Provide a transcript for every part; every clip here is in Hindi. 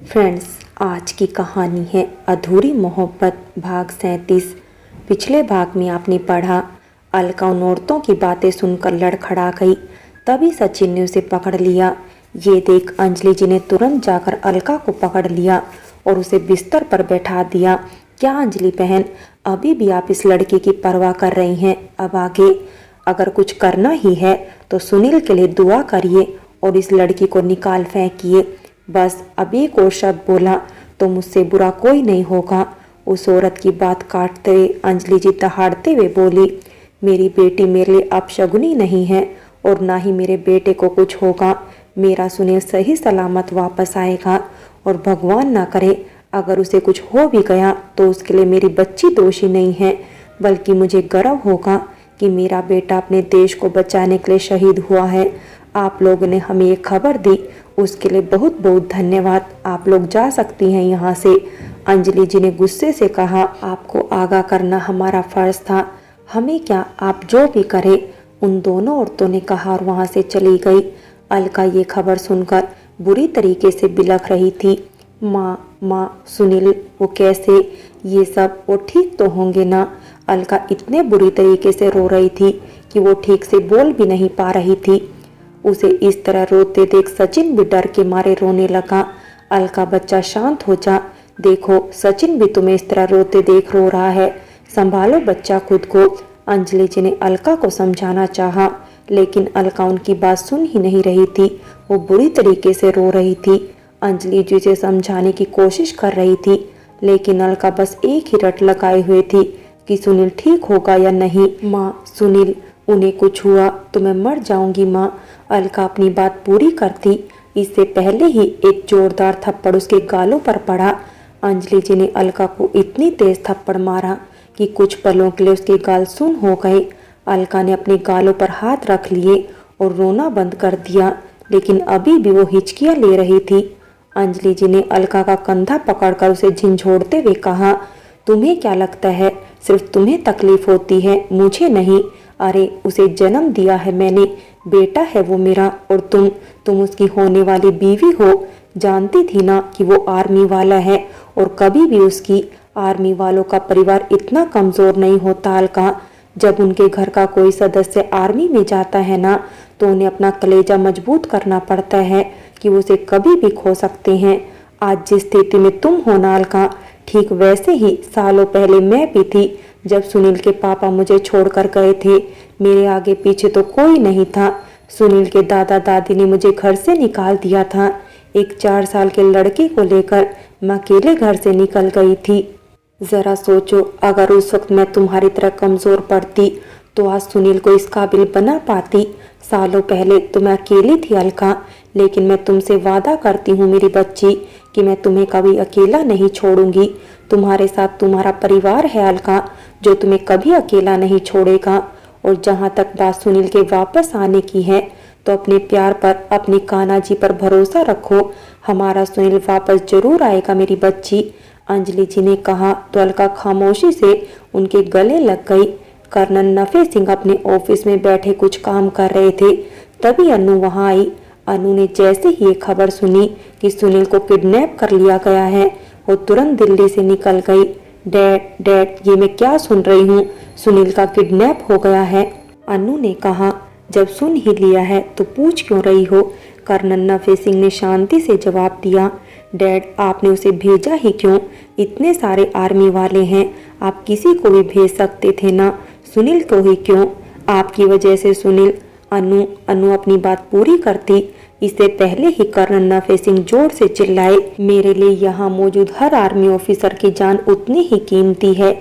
फ्रेंड्स, आज की कहानी है अधूरी मोहब्बत भाग 37। पिछले भाग में आपने पढ़ा अलका उन औरतों की बातें सुनकर लड़खड़ा गई। तभी सचिन ने उसे पकड़ लिया। ये देख अंजलि जी ने तुरंत जाकर अलका को पकड़ लिया और उसे बिस्तर पर बैठा दिया। क्या अंजलि बहन, अभी भी आप इस लड़की की परवाह कर रही हैं? अब आगे अगर कुछ करना ही है तो सुनील के लिए दुआ करिए और इस लड़की को निकाल फेंकिए। बस अब एक और शब्द बोला तो मुझसे बुरा कोई नहीं होगा। उस औरत की बात काटते हुए अंजलि जी दहाड़ते हुए बोली, मेरी बेटी मेरे लिए अपशगुनी नहीं है और ना ही मेरे बेटे को कुछ होगा। मेरा सुनील सही सलामत वापस आएगा और भगवान ना करे अगर उसे कुछ हो भी गया तो उसके लिए मेरी बच्ची दोषी नहीं है, बल्कि मुझे गर्व होगा कि मेरा बेटा अपने देश को बचाने के लिए शहीद हुआ है। आप लोगों ने हमें ये खबर दी, उसके लिए बहुत बहुत धन्यवाद। आप लोग जा सकती हैं यहाँ से। अंजलि जी ने गुस्से से कहा, आपको आगाह करना हमारा फर्ज था, हमें क्या, आप जो भी करें। उन दोनों औरतों ने कहा और वहाँ से चली गई। अलका ये खबर सुनकर बुरी तरीके से बिलख रही थी। माँ, सुनील वो कैसे, ये सब, वो ठीक तो होंगे ना? अलका इतने बुरी तरीके से रो रही थी कि वो ठीक से बोल भी नहीं पा रही थी। उसे इस तरह रोते देख सचिन भी डर के मारे रोने लगा। अलका बच्चा शांत हो जा, देखो सचिन भी तुम्हें इस तरह रोते देख रो रहा है, संभालो बच्चा खुद को। अंजलि जी ने अलका को समझाना चाहा, लेकिन अलका उनकी बात सुन ही नहीं रही थी। वो बुरी तरीके से रो रही थी। अंजलि जी से समझाने की कोशिश कर रही थी, लेकिन अलका बस एक ही रट लगाए हुए थी कि सुनील ठीक होगा या नहीं। माँ, सुनील, उन्हें कुछ हुआ तो मैं मर जाऊंगी माँ। अलका अपनी बात पूरी करती इससे पहले ही एक जोरदार थप्पड़ उसके गालों पर पड़ा। अंजलि जी ने अलका को इतनी तेज थप्पड़ मारा कि कुछ पलों के लिए उसके गाल सुन्न हो गए। अलका ने अपने गालों पर हाथ रख लिए और रोना बंद कर दिया, लेकिन अभी भी वो हिचकियां ले रही थी। अंजलि जी ने अलका का कंधा पकड़कर उसे झिंझोड़ते हुए कहा, तुम्हें क्या लगता है सिर्फ तुम्हें तकलीफ होती है, मुझे नहीं? अरे उसे जन्म दिया है मैंने, बेटा है वो मेरा, और तुम उसकी होने वाली बीवी हो। जानती थी ना कि वो आर्मी वाला है, और कभी भी उसकी आर्मी वालों का परिवार इतना कमजोर नहीं होता अलका। जब उनके घर का कोई सदस्य आर्मी में जाता है ना, तो उन्हें अपना कलेजा मजबूत करना पड़ता है कि वो उसे कभी भी खो सकते हैं। आज जिस स्थिति में तुम हो ना अलका, ठीक वैसे ही सालों पहले मैं भी थी। जब सुनील के पापा मुझे छोड़कर गए थे, मेरे आगे पीछे तो कोई नहीं था। सुनील के दादा दादी ने मुझे घर से निकाल दिया था। एक 4 साल के लड़के को लेकर मैं अकेले घर से निकल गई थी। जरा सोचो, अगर उस वक्त मैं तुम्हारी तरह कमजोर पड़ती तो आज सुनील को इस काबिल बना पाती। सालों पहले तो मैं अकेली थी अलका, लेकिन मैं तुमसे वादा करती हूँ मेरी बच्ची कि मैं तुम्हें कभी अकेला नहीं छोड़ूंगी। तुम्हारे साथ तुम्हारा परिवार है अलका, जो तुम्हें कभी अकेला नहीं छोड़ेगा। और जहाँ तक बात सुनील के वापस आने की है, तो अपने प्यार पर, अपनी कान्हा जी पर भरोसा रखो। हमारा सुनील वापस जरूर आएगा मेरी बच्ची। अंजलि जी ने कहा तो अलका खामोशी से उनके गले लग गई। कर्नल नफे सिंह अपने ऑफिस में बैठे कुछ काम कर रहे थे, तभी अनु वहां आई। अनु ने जैसे ही ये खबर सुनी कि सुनील को किडनैप कर लिया गया है, वो तुरंत दिल्ली से निकल गई। डैड, ये मैं क्या सुन रही हूँ? सुनील का किडनैप हो गया है। अनु ने कहा, जब सुन ही लिया है तो पूछ क्यों रही हो? कर्नल नफे सिंह ने शांति से जवाब दिया, डैड, आपने उसे भेजा ही क्यों? इतने सारे आर्मी वाले हैं, आप किसी को भी भेज सकते थे ना, सुनील को ही क्यों? आपकी वजह से सुनील। अनु अपनी बात पूरी करती इससे पहले ही कर्नल नफे सिंह जोर से चिल्लाए, मेरे लिए यहाँ मौजूद हर आर्मी ऑफिसर की जान उतनी ही कीमती है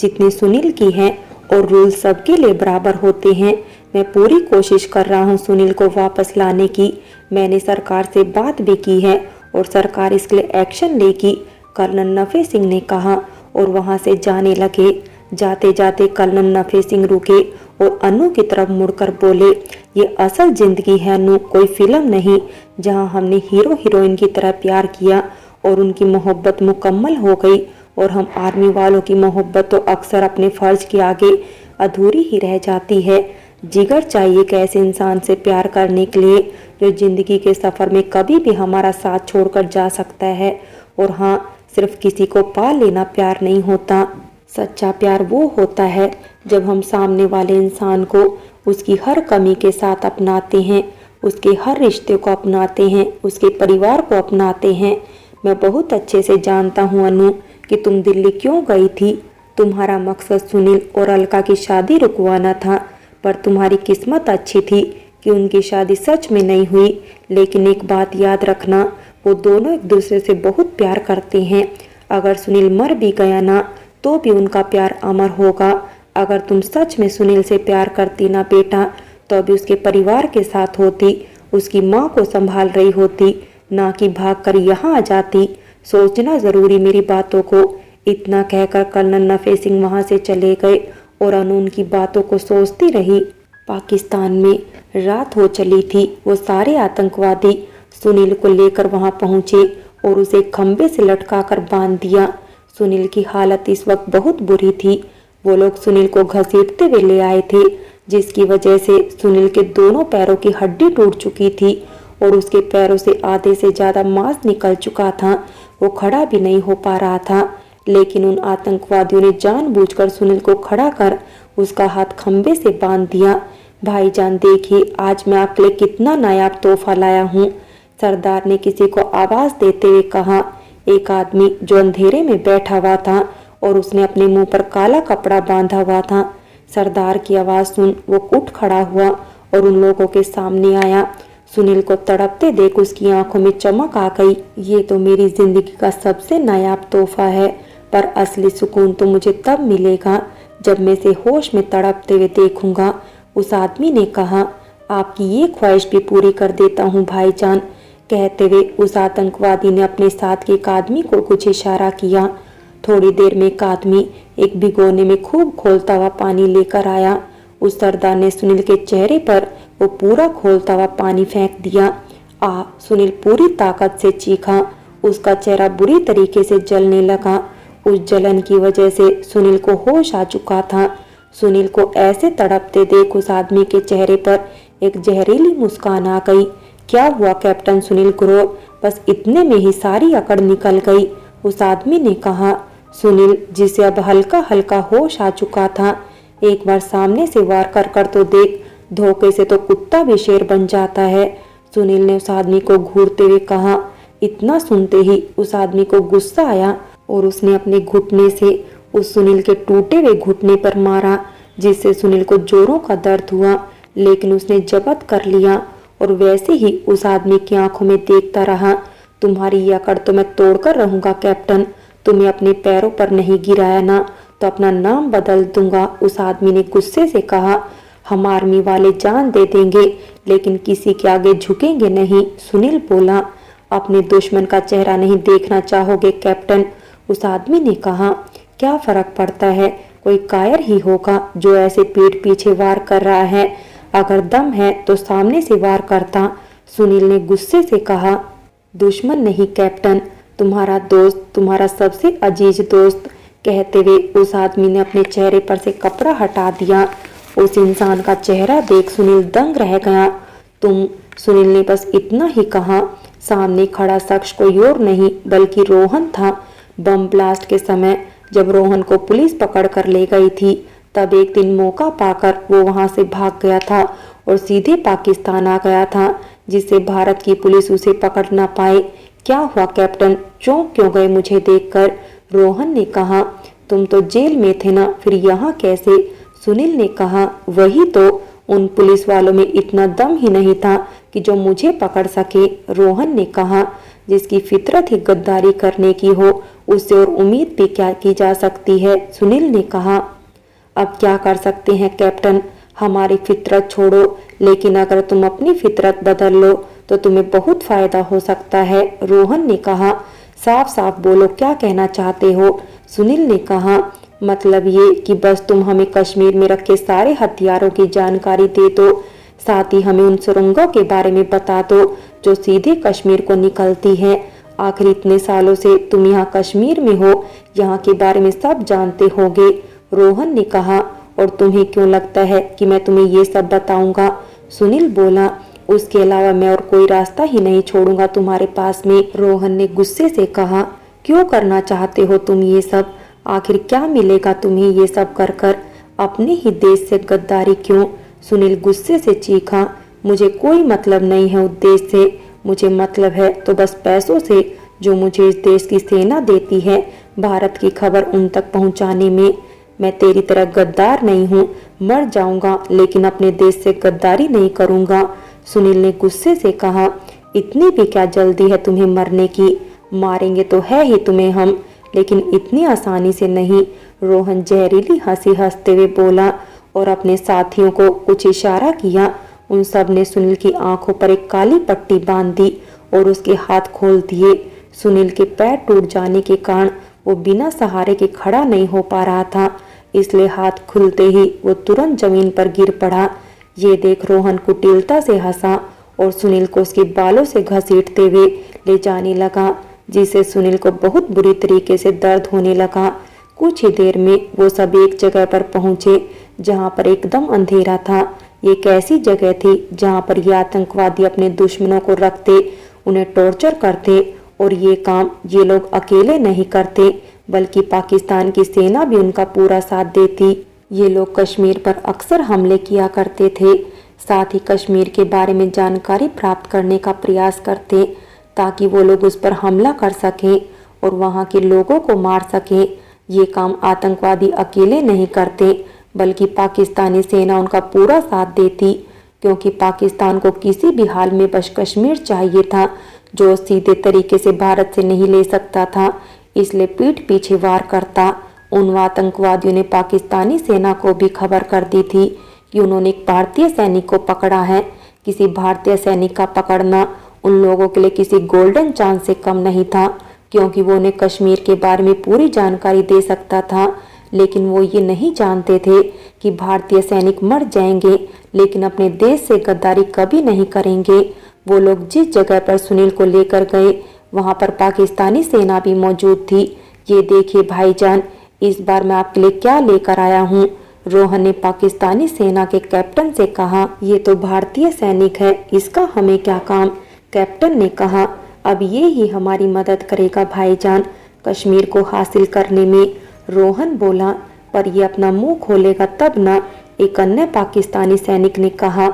जितनी सुनील की है, और रूल सबके लिए बराबर होते हैं। मैं पूरी कोशिश कर रहा हूँ सुनील को वापस लाने की। मैंने सरकार से बात भी की है और सरकार इसके लिए एक्शन लेगी, कर्नल नफे सिंह ने कहा, और वहां से जाने लगे। जाते जाते कर्नल नफे सिंह रुके और अनु की तरफ मुड़कर बोले, ये असल जिंदगी है अनु, कोई फिल्म नहीं जहां हमने हीरो हीरोइन की तरह प्यार किया और उनकी मोहब्बत मुकम्मल हो गई, और हम आर्मी वालों की मोहब्बत तो अक्सर अपने फर्ज के आगे अधूरी ही रह जाती है। जिगर चाहिए एक ऐसे इंसान से प्यार करने के लिए जो जिंदगी के सफर में कभी भी हमारा साथ छोड़कर जा सकता है। और हाँ, सिर्फ किसी को पा लेना प्यार नहीं होता। सच्चा प्यार वो होता है जब हम सामने वाले इंसान को उसकी हर कमी के साथ अपनाते हैं, उसके हर रिश्ते को अपनाते हैं, उसके परिवार को अपनाते हैं। मैं बहुत अच्छे से जानता हूँ अनु कि तुम दिल्ली क्यों गई थी। तुम्हारा मकसद सुनील और अलका की शादी रुकवाना था, पर तुम्हारी किस्मत अच्छी थी कि उनकी शादी सच में नहीं हुई। लेकिन एक बात याद रखना, वो दोनों एक दूसरे से बहुत प्यार करते हैं। अगर सुनील मर भी गया ना तो भी उनका प्यार अमर होगा। अगर तुम सच में सुनील से प्यार करती ना बेटा, तो अभी उसके परिवार के साथ होती, उसकी माँ को संभाल रही होती, ना कि भाग कर यहाँ आ जाती। सोचना जरूरी मेरी बातों को। इतना कहकर कर्नल नफे सिंह वहां से चले गए और अनु उनकी बातों को सोचती रही। पाकिस्तान में रात हो चली थी। वो सारे आतंकवादी सुनील को लेकर वहां पहुंचे और उसे खंबे से लटकाकर बांध दिया। सुनील की हालत इस वक्त बहुत बुरी थी। वो लोग सुनील को घसीटते हुए ले आए थे, जिसकी वजह से सुनील के दोनों पैरों की हड्डी टूट चुकी थी और उसके पैरों से आधे से ज्यादा मांस निकल चुका था। वो खड़ा भी नहीं हो पा रहा था, लेकिन उन आतंकवादियों ने जानबूझकर सुनील को खड़ा कर उसका हाथ खंबे से बांध दिया। भाईजान देखिए, आज मैं आपके लिए कितना नायाब तोहफा लाया हूँ, सरदार ने किसी को आवाज देते हुए कहा। एक आदमी जो अंधेरे में बैठा हुआ था और उसने अपने मुंह पर काला कपड़ा बांधा हुआ था। सरदार की आवाज सुन वो उठ खड़ा हुआ और उन लोगों के सामने आया। सुनील को तड़पते देख उसकी आंखों में चमक आ गई। ये तो मेरी जिंदगी का सबसे नायाब तोहफा है, पर असली सुकून तो मुझे तब मिलेगा जब मैं इसे होश में तड़पते हुए देखूंगा। उस आदमी ने कहा, आपकी ये ख्वाहिश भी पूरी कर देता हूँ भाईजान। कहते हुए उस आतंकवादी ने अपने साथ के एक आदमी को कुछ इशारा किया। थोड़ी देर में एक आदमी एक भिगोने में खूब खौलता हुआ पानी लेकर आया। उस सरदार ने सुनील के चेहरे पर वो पूरा खौलता हुआ पानी फेंक दिया। सुनील पूरी ताकत से चीखा। उसका चेहरा बुरी तरीके से जलने लगा। उस जलन की वजह से सुनील को होश आ चुका था। सुनील को ऐसे तड़पते देख उस आदमी के चेहरे पर एक जहरीली मुस्कान आ गई। क्या हुआ कैप्टन सुनील ग्रोवर? बस इतने में ही सारी अकड़ निकल गई। उस आदमी ने कहा। सुनील, जिसे अब हल्का हल्का होश आ चुका था, एक बार सामने से वार कर कर तो देख, धोखे से तो कुत्ता भी शेर बन जाता है। सुनील ने उस आदमी को घूरते हुए कहा। इतना सुनते ही उस आदमी को गुस्सा आया और उसने अपने घुटने से उस सुनील के टूटे हुए घुटने पर मारा, जिससे सुनील को जोरों का दर्द हुआ, लेकिन उसने जब्त कर लिया और वैसे ही उस आदमी की आंखों में देखता रहा। तुम्हारी ये अकड़ तो मैं तोड़कर रहूंगा कैप्टन। तुम्हें अपने पैरों पर नहीं गिराया ना तो अपना नाम बदल दूंगा। उस आदमी ने गुस्से से कहा। हम आर्मी वाले जान दे देंगे, लेकिन किसी के आगे झुकेंगे नहीं, सुनील बोला। अपने दुश्मन का चेहरा नहीं देखना चाहोगे कैप्टन? उस आदमी ने कहा। क्या फर्क पड़ता है, कोई कायर ही होगा जो ऐसे पीठ पीछे वार कर रहा है। अगर दम है तो सामने से वार करता, सुनील ने गुस्से से कहा। दुश्मन नहीं कैप्टन, तुम्हारा दोस्त, तुम्हारा सबसे अजीज दोस्त। कहते हुए उस आदमी ने अपने चेहरे पर से कपड़ा हटा दिया। उस इंसान का चेहरा देख सुनील दंग रह गया। तुम, सुनील ने बस इतना ही कहा। सामने खड़ा शख्स कोई और नहीं बल्कि रोहन था। बम ब्लास्ट के समय जब रोहन को पुलिस पकड़ कर ले गई थी, तब एक दिन मौका पाकर वो वहां से भाग गया था और सीधे पाकिस्तान आ गया था, जिससे भारत की पुलिस उसे पकड़ ना पाए। क्या हुआ कैप्टन, चौंक क्यों गए मुझे देखकर? रोहन ने कहा। तुम तो जेल में थे ना, फिर यहाँ कैसे? सुनील ने कहा। वही तो, उन पुलिस वालों में इतना दम ही नहीं था कि जो मुझे पकड़ सके, रोहन ने कहा। जिसकी फितरत ही गद्दारी करने की हो, उससे और उम्मीद भी क्या की जा सकती है, सुनील ने कहा। अब क्या कर सकते हैं कैप्टन, हमारी फितरत छोड़ो, लेकिन अगर तुम अपनी फितरत बदल लो तो तुम्हें बहुत फायदा हो सकता है, रोहन ने कहा। साफ साफ बोलो, क्या कहना चाहते हो, सुनील ने कहा। मतलब ये कि बस तुम हमें कश्मीर में रखे सारे हथियारों की जानकारी दे दो, साथ ही हमें उन सुरंगों के बारे में बता दो जो सीधे कश्मीर को निकलती है। आखिर इतने सालों से तुम यहाँ कश्मीर में हो, यहाँ के बारे में सब जानते होगे, रोहन ने कहा। और तुम्हें क्यों लगता है कि मैं तुम्हें ये सब बताऊंगा? सुनील बोला, उसके अलावा मैं और कोई रास्ता ही नहीं छोड़ूंगा तुम्हारे पास में। रोहन ने गुस्से से कहा, क्यों करना चाहते हो तुम ये सब? आखिर क्या मिलेगा तुम्हें ये सब कर कर? अपने ही देश से गद्दारी क्यों? सुनील गुस्से से चीखा, मुझे कोई मतलब नहीं है उद्देश्य से, मुझे मतलब है तो बस पैसों से जो मुझे इस देश की सेना देती है भारत की खबर उन तक पहुंचाने में। मैं तेरी तरह गद्दार नहीं हूँ, मर जाऊंगा लेकिन अपने देश से गद्दारी नहीं करूंगा। सुनील ने गुस्से से कहा, इतनी भी क्या जल्दी है तुम्हें मरने की? मारेंगे तो है ही तुम्हें हम, लेकिन इतनी आसानी से नहीं। रोहन जहरीली हंसी हंसते हुए बोला और अपने साथियों को कुछ इशारा किया। उन सब ने सुनील की आंखों पर एक काली पट्टी बांध दी और उसके हाथ खोल दिए। सुनील के पैर टूट जाने के कारण वो बिना सहारे के खड़ा नहीं हो पा रहा था, इसलिए हाथ खुलते ही वो तुरंत जमीन पर गिर पड़ा। ये देख रोहन कुटिलता से हंसा और सुनील को उसके बालों से घसीटते हुए ले जाने लगा, जिससे सुनील को बहुत बुरी तरीके से दर्द होने लगा। कुछ ही देर में वो सब एक जगह पर पहुंचे जहां पर एकदम अंधेरा था। ये एक ऐसी जगह थी जहां पर ये आतंकवादी अपने दुश्मनों को रखते, उन्हें टॉर्चर करते, और ये काम ये लोग अकेले नहीं करते बल्कि पाकिस्तान की सेना भी उनका पूरा साथ देती। ये लोग कश्मीर पर अक्सर हमले किया करते थे, साथ ही कश्मीर के बारे में जानकारी प्राप्त करने का प्रयास करते ताकि वो लोग उस पर हमला कर सकें और वहाँ के लोगों को मार सकें। ये काम आतंकवादी अकेले नहीं करते बल्कि पाकिस्तानी सेना उनका पूरा साथ देती, क्योंकि पाकिस्तान को किसी भी हाल में बस कश्मीर चाहिए था जो सीधे तरीके से भारत से नहीं ले सकता था, इसलिए पीठ पीछे वार करता। उन आतंकवादियों ने पाकिस्तानी सेना को भी खबर कर दी थी कि उन्होंने एक भारतीय सैनिक को पकड़ा है। किसी भारतीय सैनिक का पकड़ना उन लोगों के लिए किसी गोल्डन चांस से कम नहीं था, क्योंकि वो उन्हें कश्मीर के बारे में पूरी जानकारी दे सकता था। लेकिन वो ये नहीं जानते थे कि भारतीय सैनिक मर जाएंगे लेकिन अपने देश से गद्दारी कभी नहीं करेंगे। वो लोग जिस जगह पर सुनील को लेकर गए वहां पर पाकिस्तानी सेना भी मौजूद थी। ये देखिए भाईजान, इस बार मैं आपके लिए क्या लेकर आया हूँ। रोहन ने पाकिस्तानी सेना के कैप्टन से कहा, ये तो भारतीय सैनिक है, इसका हमें क्या काम? कैप्टन ने कहा, अब ये ही हमारी मदद करेगा भाईजान कश्मीर को हासिल करने में। रोहन बोला, पर ये अपना मुंह खोलेगा तब ना। एक अन्य पाकिस्तानी सैनिक ने कहा,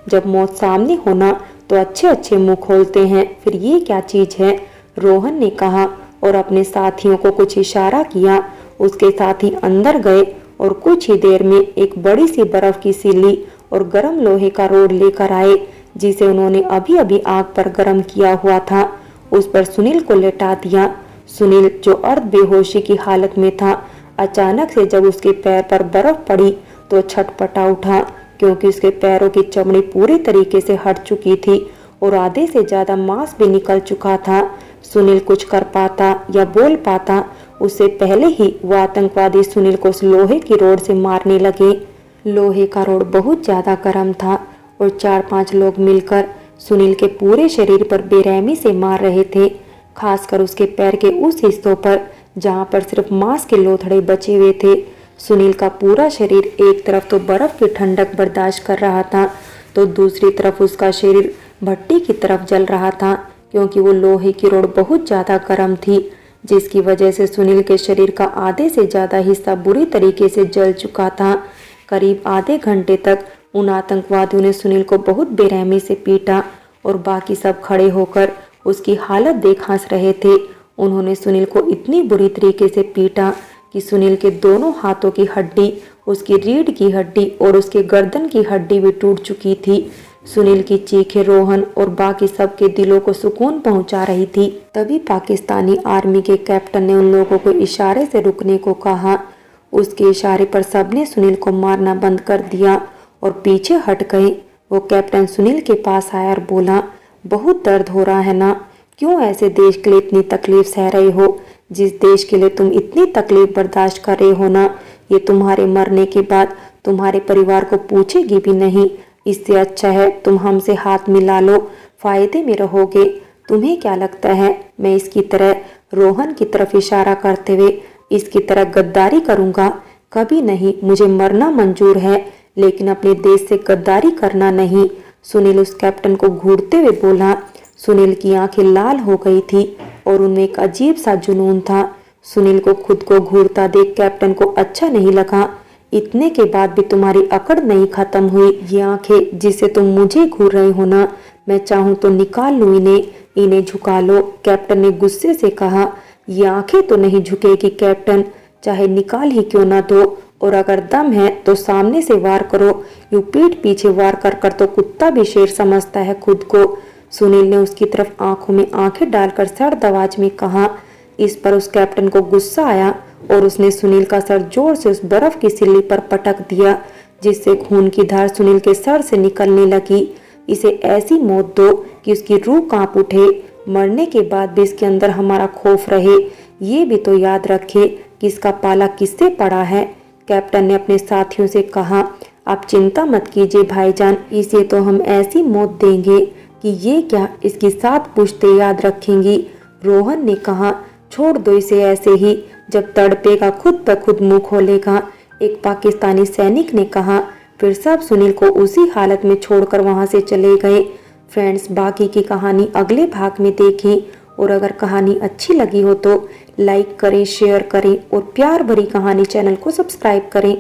जब मौत सामने होना तो अच्छे अच्छे मुंह खोलते हैं, फिर ये क्या चीज है? रोहन ने कहा और अपने साथियों को कुछ इशारा किया। उसके साथी अंदर गए और कुछ ही देर में एक बड़ी सी बर्फ की सिल्ली और गर्म लोहे का रोड लेकर आए, जिसे उन्होंने अभी अभी आग पर गर्म किया हुआ था। उस पर सुनील को लेटा दिया। सुनील, जो अर्ध बेहोशी की हालत में था, अचानक से जब उसके पैर पर बर्फ पड़ी तो छटपटा उठा, क्योंकि उसके पैरों की चमड़ी पूरी तरीके से हट चुकी थी और आधे से ज्यादा मांस भी निकल चुका था। सुनील कुछ कर पाता या बोल पाता उससे पहले ही वो आतंकवादी सुनील को उस लोहे की रोड से मारने लगे। लोहे का रोड बहुत ज्यादा गर्म था और 4-5 लोग मिलकर सुनील के पूरे शरीर पर बेरहमी से मार रहे थे, खासकर उसके पैर के उस हिस्सों पर जहां पर सिर्फ मांस के लोथड़े बचे हुए थे। सुनील का पूरा शरीर एक तरफ तो बर्फ की ठंडक बर्दाश्त कर रहा था तो दूसरी तरफ उसका शरीर भट्टी की तरफ जल रहा था, क्योंकि वो लोहे की रोड बहुत ज्यादा गर्म थी, जिसकी वजह से सुनील के शरीर का आधे से ज्यादा हिस्सा बुरी तरीके से जल चुका था। करीब आधे घंटे तक उन आतंकवादियों ने सुनील को बहुत बेरहमी से पीटा और बाकी सब खड़े होकर उसकी हालत देख हंस रहे थे। उन्होंने सुनील को इतनी बुरी तरीके से पीटा कि सुनील के दोनों हाथों की हड्डी, उसकी रीढ़ की हड्डी और उसके गर्दन की हड्डी भी टूट चुकी थी। सुनील की चीखें रोहन और बाकी सबके दिलों को सुकून पहुंचा रही थी। तभी पाकिस्तानी आर्मी के कैप्टन ने उन लोगों को इशारे से रुकने को कहा। उसके इशारे पर सबने सुनील को मारना बंद कर दिया और पीछे हट गए। वो कैप्टन सुनील के पास आया और बोला, बहुत दर्द हो रहा है ना? क्यों ऐसे देश के लिए इतनी तकलीफ सह रहे हो? जिस देश के लिए तुम इतनी तकलीफ बर्दाश्त कर रहे हो ना, ये तुम्हारे मरने के बाद तुम्हारे परिवार को पूछेगी भी नहीं। इससे अच्छा है तुम हमसे हाथ मिला लो, फायदे में रहोगे। तुम्हें क्या लगता है मैं इसकी तरह, रोहन की तरफ इशारा करते हुए, इसकी तरह गद्दारी करूंगा? कभी नहीं, मुझे मरना मंजूर है लेकिन अपने देश से गद्दारी करना नहीं। सुनील उस कैप्टन को घूरते हुए बोला। सुनील की आंखें लाल हो गई थी और उनमें एक अजीब सा जुनून था। सुनील को खुद को घूरता देख कैप्टन को अच्छा नहीं लगा। इतने के बाद भी तुम्हारी अकड़ नहीं खत्म हुई। ये आंखें जिसे तुम मुझे घूर रहे हो ना, मैं चाहूं तो निकाल लूं इन्हें झुका लो। कैप्टन ने गुस्से से कहा। ये आंखें तो नहीं झुकेगी कैप्टन, चाहे निकाल ही क्यों ना दो, और अगर दम है तो सामने से वार करो। यूं पीठ पीछे वार कर कर तो कुत्ता भी शेर समझता है खुद को। सुनील ने उसकी तरफ आंखों में आंखें डालकर सर्द आवाज में कहा। इस पर उस कैप्टन को गुस्सा आया और उसने सुनील का सर जोर से उस बर्फ की सिल्ली पर पटक दिया, जिससे खून की धार सुनील के सर से निकलने लगी। इसे ऐसी मौत दो कि उसकी रूह कांप उठे। मरने के बाद भी इसके अंदर हमारा खौफ रहे। ये भी तो याद रखे कि इसका पाला किससे पड़ा है। कैप्टन ने अपने साथियों से कहा। आप चिंता मत कीजिए भाईजान, इसे तो हम ऐसी मौत देंगे कि ये क्या इसकी 7 पुश्तें याद रखेंगी। रोहन ने कहा। छोड़ दो इसे ऐसे ही, जब तड़पेगा खुद ब खुद मुंह खोलेगा, एक पाकिस्तानी सैनिक ने कहा। फिर सब सुनील को उसी हालत में छोड़कर वहां से चले गए। फ्रेंड्स, बाकी की कहानी अगले भाग में देखें, और अगर कहानी अच्छी लगी हो तो लाइक करें, शेयर करें और प्यार भरी कहानी चैनल को सब्सक्राइब करें।